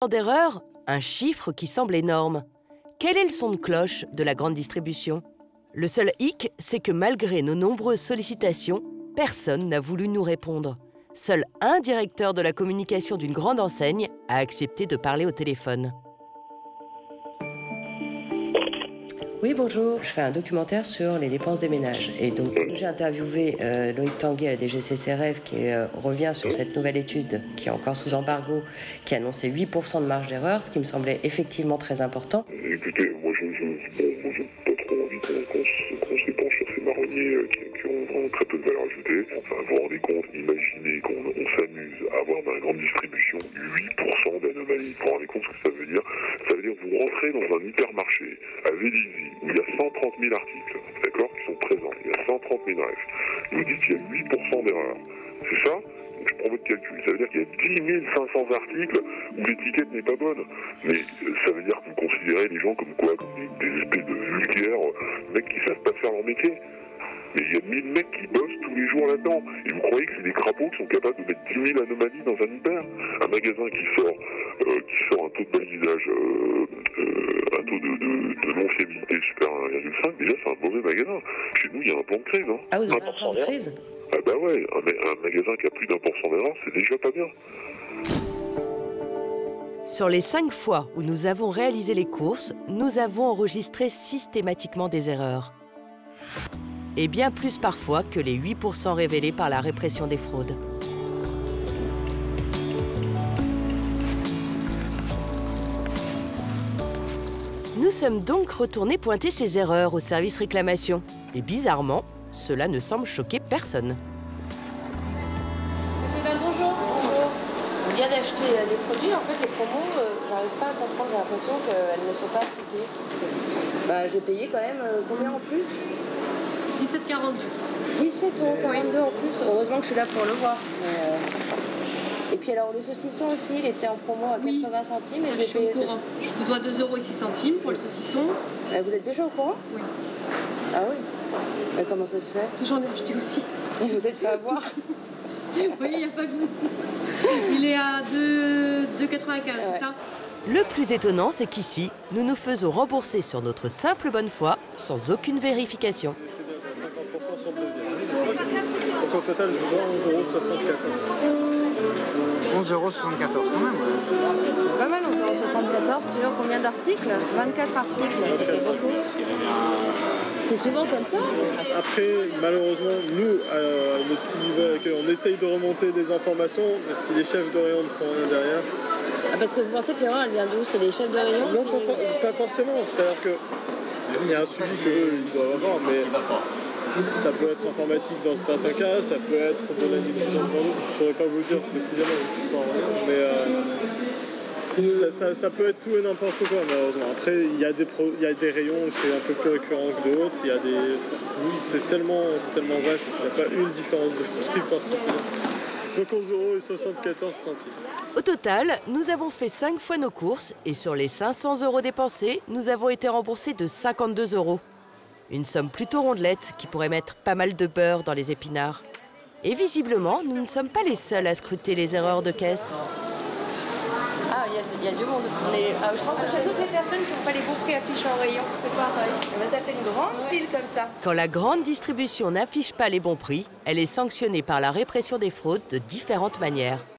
D'erreur, un chiffre qui semble énorme. Quel est le son de cloche de la grande distribution? Le seul hic, c'est que malgré nos nombreuses sollicitations, personne n'a voulu nous répondre. Seul un directeur de la communication d'une grande enseigne a accepté de parler au téléphone. Oui, bonjour. Je fais un documentaire sur les dépenses des ménages. Et donc, j'ai interviewé Loïc Tanguy à la DGCCRF qui revient sur cette nouvelle étude qui est encore sous embargo, qui annonçait 8% de marge d'erreur, ce qui me semblait effectivement très important. Écoutez, moi, je pas trop envie qu'on se penche sur ces marronniers qui ont vraiment très peu de valeur ajoutée. Enfin, vous vous rendez compte, imaginez qu'on s'amuse à avoir dans la grande distribution 8% d'anomalies. Vous vous rendez compte ce que ça veut dire? Ça veut dire que vous rentrez dans un hypermarché à Vélizy, où il y a 130 000 articles, d'accord, qui sont présents. Il y a 130 000 refs. Vous dites qu'il y a 8% d'erreur. C'est ça? Donc je prends votre calcul. Ça veut dire qu'il y a 10 500 articles où l'étiquette n'est pas bonne. Mais ça veut dire que vous considérez les gens comme quoi? Comme des espèces de vulgaires mecs qui savent pas faire leur métier. Mais il y a 1000 mecs qui bossent tous les jours là-dedans. Et vous croyez que c'est des crapauds qui sont capables de mettre 10 000 anomalies dans un hyper? Un magasin qui sort un taux de balisage, un taux de non-fiabilité super 1,5, déjà c'est un mauvais magasin. Chez nous, il y a un plan de crise. Hein. Ah, vous avez un plan de crise? Ah bah ouais, un magasin qui a plus d'1% d'erreur, c'est déjà pas bien. Sur les 5 fois où nous avons réalisé les courses, nous avons enregistré systématiquement des erreurs. Et bien plus parfois que les 8% révélés par la répression des fraudes. Nous sommes donc retournés pointer ces erreurs au service réclamation. Et bizarrement, cela ne semble choquer personne. Monsieur, dame, bonjour. Bonjour. On vient d'acheter des produits. En fait, les promos, j'arrive pas à comprendre. J'ai l'impression qu'elles ne sont pas appliquées. Bah, j'ai payé quand même combien en plus? 17,42. 17,42 € en plus. Heureusement que je suis là pour le voir. Et puis alors, le saucisson aussi, il était en promo à 80 centimes. Et je l'ai payé. Je vous dois 2,06 € pour le saucisson. Vous êtes déjà au courant? Oui. Ah oui? Mais comment ça se fait? J'en ai acheté aussi. Vous êtes fait avoir? Oui, il n'y a pas que vous. Il est à 2,95, ouais. C'est ça? Le plus étonnant, c'est qu'ici, nous nous faisons rembourser sur notre simple bonne foi, sans aucune vérification. C'est bien ça, 50% sur le deuxième. Donc au total, je vous dois 11,74 €. 11,74 € quand même. C'est pas mal, 11,74 € sur combien d'articles? 24 articles, c'est beaucoup. C'est souvent comme ça? Après, malheureusement, nous, à notre petit niveau avec eux, on essaye de remonter des informations, mais si les chefs de rayon ne font rien derrière... Ah, parce que vous pensez que l'erreur, elle vient d'où? C'est les chefs de rayon? Non, pas forcément. C'est-à-dire qu'il y a un suivi qu'ils doivent avoir, mais ça peut être informatique dans certains cas, ça peut être de la négligence dans d'autres. Je ne saurais pas vous le dire précisément, je ne suis pas en rien, mais ça peut être tout et n'importe quoi, malheureusement. Après, il y a des rayons où c'est un peu plus récurrent que d'autres. Oui, c'est tellement vaste, il n'y a pas une différence de prix particulière. Donc 11,74 €. Au total, nous avons fait 5 fois nos courses et sur les 500 € dépensés, nous avons été remboursés de 52 €. Une somme plutôt rondelette qui pourrait mettre pas mal de beurre dans les épinards. Et visiblement, nous ne sommes pas les seuls à scruter les erreurs de caisse. Ah, il y a du monde. Je pense que c'est toutes les personnes qui n'ont pas les bons prix affichés en rayon. C'est pareil. Ça fait une grande file comme ça. Quand la grande distribution n'affiche pas les bons prix, elle est sanctionnée par la répression des fraudes de différentes manières.